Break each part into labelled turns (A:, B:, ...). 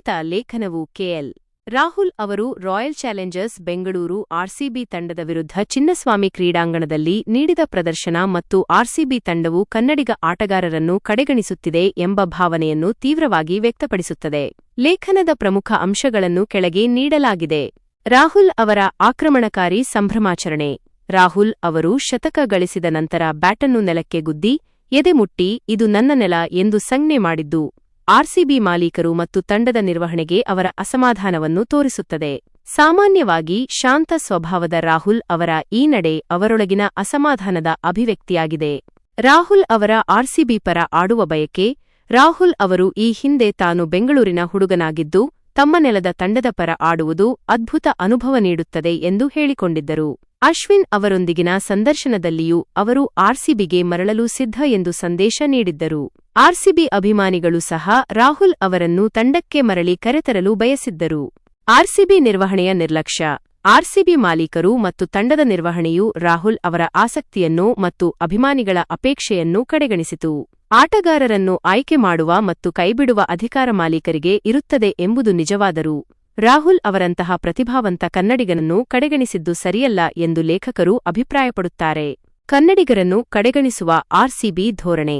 A: ಸ್ವಾಗತ. ಲೇಖನವು ಕೆಎಲ್ ರಾಹುಲ್ ಅವರು royal Challengers Bengaluru RCB ತಂಡದ ವಿರುದ್ಧ ಚಿನ್ನಸ್ವಾಮಿ ಕ್ರೀಡಾಂಗಣದಲ್ಲಿ ನೀಡಿದ ಪ್ರದರ್ಶನ ಮತ್ತು ಆರ್ಸಿಬಿ ತಂಡವು ಕನ್ನಡಿಗ ಆಟಗಾರರನ್ನು ಕಡೆಗಣಿಸುತ್ತಿದೆ ಎಂಬ ಭಾವನೆಯನ್ನು ತೀವ್ರವಾಗಿ ವ್ಯಕ್ತಪಡಿಸುತ್ತದೆ. ಲೇಖನದ ಪ್ರಮುಖ ಅಂಶಗಳನ್ನು ಕೆಳಗೆ ನೀಡಲಾಗಿದೆ. ರಾಹುಲ್ ಅವರ ಆಕ್ರಮಣಕಾರಿ ಸಂಭ್ರಮಾಚರಣೆ. ರಾಹುಲ್ ಅವರು ಶತಕ ಗಳಿಸಿದ ನಂತರ ಬ್ಯಾಟನ್ನು ನೆಲಕ್ಕೆ ಗುದ್ದಿ ಎದೆ ಮುಟ್ಟಿ ಇದು ನನ್ನ ನೆಲ ಎಂದು ಸಂಜ್ಞೆ ಮಾಡಿದ್ದು ಆರ್ಸಿಬಿ ಮಾಲೀಕರು ಮತ್ತು ತಂಡದ ನಿರ್ವಹಣೆಗೆ ಅವರ ಅಸಮಾಧಾನವನ್ನು ತೋರಿಸುತ್ತದೆ. ಸಾಮಾನ್ಯವಾಗಿ ಶಾಂತ ಸ್ವಭಾವದ ರಾಹುಲ್ ಅವರ ಈ ನಡೆ ಅವರೊಳಗಿನ ಅಸಮಾಧಾನದ ಅಭಿವ್ಯಕ್ತಿಯಾಗಿದೆ. ರಾಹುಲ್ ಅವರ ಆರ್ಸಿಬಿ ಪರ ಆಡುವ ಬಯಕೆ. ರಾಹುಲ್ ಅವರು ಈ ಹಿಂದೆ ತಾನು ಬೆಂಗಳೂರಿನ ಹುಡುಗನಾಗಿದ್ದು ತಮ್ಮ ನೆಲದ ತಂಡದ ಪರ ಆಡುವುದು ಅದ್ಭುತ ಅನುಭವ ನೀಡುತ್ತದೆ ಎಂದು ಹೇಳಿಕೊಂಡಿದ್ದರು. ಅಶ್ವಿನ್ ಅವರೊಂದಿಗಿನ ಸಂದರ್ಶನದಲ್ಲಿಯೂ ಅವರು ಆರ್ಸಿಬಿಗೆ ಮರಳಲು ಸಿದ್ಧ ಎಂದು ಸಂದೇಶ ನೀಡಿದ್ದರು. ಆರ್ಸಿಬಿ ಅಭಿಮಾನಿಗಳು ಸಹ ರಾಹುಲ್ ಅವರನ್ನು ತಂಡಕ್ಕೆ ಮರಳಿ ಕರೆತರಲು ಬಯಸಿದ್ದರು. ಆರ್ಸಿಬಿ ನಿರ್ವಹಣೆಯ ನಿರ್ಲಕ್ಷ್ಯ. ಆರ್ಸಿಬಿ ಮಾಲೀಕರು ಮತ್ತು ತಂಡದ ನಿರ್ವಹಣೆಯು ರಾಹುಲ್ ಅವರ ಆಸಕ್ತಿಯನ್ನು ಮತ್ತು ಅಭಿಮಾನಿಗಳ ಅಪೇಕ್ಷೆಯನ್ನು ಕಡೆಗಣಿಸಿತು. ಆಟಗಾರರನ್ನು ಆಯ್ಕೆ ಮಾಡುವ ಮತ್ತು ಕೈಬಿಡುವ ಅಧಿಕಾರ ಮಾಲೀಕರಿಗೆ ಇರುತ್ತದೆ ಎಂಬುದು ನಿಜವಾದರೂ ರಾಹುಲ್ ಅವರಂತಹ ಪ್ರತಿಭಾವಂತ ಕನ್ನಡಿಗನನ್ನು ಕಡೆಗಣಿಸಿದ್ದು ಸರಿಯಲ್ಲ ಎಂದು ಲೇಖಕರು ಅಭಿಪ್ರಾಯಪಡುತ್ತಾರೆ. ಕನ್ನಡಿಗರನ್ನು ಕಡೆಗಣಿಸುವ ಆರ್ಸಿಬಿ ಧೋರಣೆ.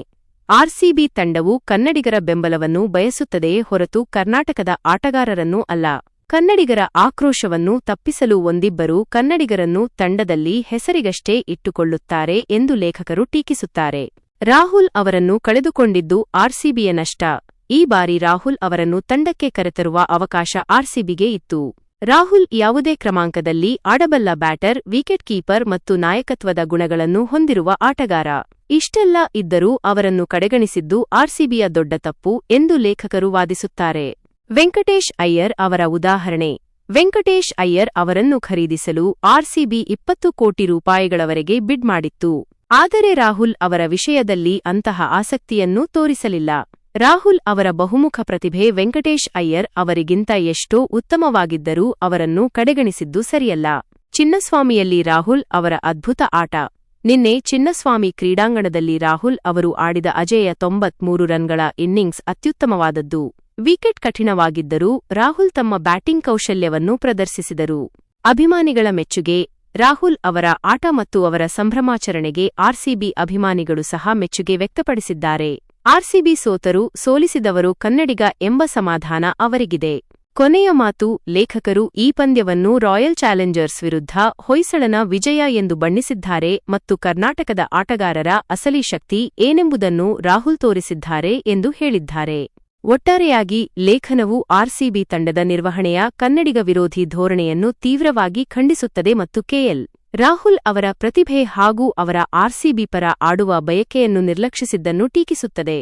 A: ಆರ್ಸಿಬಿ ತಂಡವು ಕನ್ನಡಿಗರ ಬೆಂಬಲವನ್ನು ಬಯಸುತ್ತದೆಯೇ ಹೊರತು ಕರ್ನಾಟಕದ ಆಟಗಾರರನ್ನು ಅಲ್ಲ. ಕನ್ನಡಿಗರ ಆಕ್ರೋಶವನ್ನು ತಪ್ಪಿಸಲು ಒಂದಿಬ್ಬರು ಕನ್ನಡಿಗರನ್ನು ತಂಡದಲ್ಲಿ ಹೆಸರಿಗಷ್ಟೇ ಇಟ್ಟುಕೊಳ್ಳುತ್ತಾರೆ ಎಂದು ಲೇಖಕರು ಟೀಕಿಸುತ್ತಾರೆ. ರಾಹುಲ್ ಅವರನ್ನು ಕಳೆದುಕೊಂಡಿದ್ದು ಆರ್ಸಿಬಿಯ ನಷ್ಟ. ಈ ಬಾರಿ ರಾಹುಲ್ ಅವರನ್ನು ತಂಡಕ್ಕೆ ಕರೆತರುವ ಅವಕಾಶ ಆರ್ಸಿಬಿಗೆ ಇತ್ತು. ರಾಹುಲ್ ಯಾವುದೇ ಕ್ರಮಾಂಕದಲ್ಲಿ ಆಡಬಲ್ಲ ಬ್ಯಾಟರ್, ವಿಕೆಟ್ ಕೀಪರ್ ಮತ್ತು ನಾಯಕತ್ವದ ಗುಣಗಳನ್ನು ಹೊಂದಿರುವ ಆಟಗಾರ. ಇಷ್ಟೆಲ್ಲ ಇದ್ದರೂ ಅವರನ್ನು ಕಡೆಗಣಿಸಿದ್ದು ಆರ್ಸಿಬಿಯ ದೊಡ್ಡ ತಪ್ಪು ಎಂದು ಲೇಖಕರು ವಾದಿಸುತ್ತಾರೆ. ವೆಂಕಟೇಶ್ ಅಯ್ಯರ್ ಅವರ ಉದಾಹರಣೆ. ವೆಂಕಟೇಶ್ ಅಯ್ಯರ್ ಅವರನ್ನು ಖರೀದಿಸಲು ಆರ್ಸಿಬಿ 20 ಕೋಟಿ ರೂಪಾಯಿಗಳವರೆಗೆ ಬಿಡ್ ಮಾಡಿತ್ತು. ಆದರೆ ರಾಹುಲ್ ಅವರ ವಿಷಯದಲ್ಲಿ ಅಂತಹ ಆಸಕ್ತಿಯನ್ನೂ ತೋರಿಸಲಿಲ್ಲ. ರಾಹುಲ್ ಅವರ ಬಹುಮುಖ ಪ್ರತಿಭೆ ವೆಂಕಟೇಶ್ ಅಯ್ಯರ್ ಅವರಿಗಿಂತ ಎಷ್ಟೋ ಉತ್ತಮವಾಗಿದ್ದರೂ ಅವರನ್ನು ಕಡೆಗಣಿಸಿದ್ದು ಸರಿಯಲ್ಲ. ಚಿನ್ನಸ್ವಾಮಿಯಲ್ಲಿ ರಾಹುಲ್ ಅವರ ಅದ್ಭುತ ಆಟ. ನಿನ್ನೆ ಚಿನ್ನಸ್ವಾಮಿ ಕ್ರೀಡಾಂಗಣದಲ್ಲಿ ರಾಹುಲ್ ಅವರು ಆಡಿದ ಅಜೇಯ 93 ರನ್ಗಳ ಇನ್ನಿಂಗ್ಸ್ ಅತ್ಯುತ್ತಮವಾದದ್ದು. ವಿಕೆಟ್ ಕಠಿಣವಾಗಿದ್ದರೂ ರಾಹುಲ್ ತಮ್ಮ ಬ್ಯಾಟಿಂಗ್ ಕೌಶಲ್ಯವನ್ನು ಪ್ರದರ್ಶಿಸಿದರು. ಅಭಿಮಾನಿಗಳ ಮೆಚ್ಚುಗೆ. ರಾಹುಲ್ ಅವರ ಆಟ ಮತ್ತು ಅವರ ಸಂಭ್ರಮಾಚರಣೆಗೆ ಆರ್ಸಿಬಿ ಅಭಿಮಾನಿಗಳು ಸಹ ಮೆಚ್ಚುಗೆ ವ್ಯಕ್ತಪಡಿಸಿದ್ದಾರೆ. ಆರ್ಸಿಬಿ ಸೋತರೂ ಸೋಲಿಸಿದವರು ಕನ್ನಡಿಗ ಎಂಬ ಸಮಾಧಾನ ಅವರಿಗಿದೆ. ಕೊನೆಯ ಮಾತು. ಲೇಖಕರು ಈ ಪಂದ್ಯವನ್ನು ರಾಯಲ್ ಚಾಲೆಂಜರ್ಸ್ ವಿರುದ್ಧ ಹೊಯ್ಸಳನ ವಿಜಯ ಎಂದು ಬಣ್ಣಿಸಿದ್ದಾರೆ ಮತ್ತು ಕರ್ನಾಟಕದ ಆಟಗಾರರ ಅಸಲಿ ಶಕ್ತಿ ಏನೆಂಬುದನ್ನು ರಾಹುಲ್ ತೋರಿಸಿದ್ದಾರೆ ಎಂದು ಹೇಳಿದ್ದಾರೆ. ಒಟ್ಟಾರೆಯಾಗಿ ಲೇಖನವು ಆರ್ಸಿಬಿ ತಂಡದ ನಿರ್ವಹಣೆಯ ಕನ್ನಡಿಗ ವಿರೋಧಿ ಧೋರಣೆಯನ್ನು ತೀವ್ರವಾಗಿ ಖಂಡಿಸುತ್ತದೆ ಮತ್ತು ಕೆಎಲ್ ರಾಹುಲ್ ಅವರ ಪ್ರತಿಭೆ ಹಾಗೂ ಅವರ ಆರ್ಸಿಬಿ ಪರ ಆಡುವ ಬಯಕೆಯನ್ನು ನಿರ್ಲಕ್ಷಿಸಿದ್ದನ್ನು ಟೀಕಿಸುತ್ತದೆ.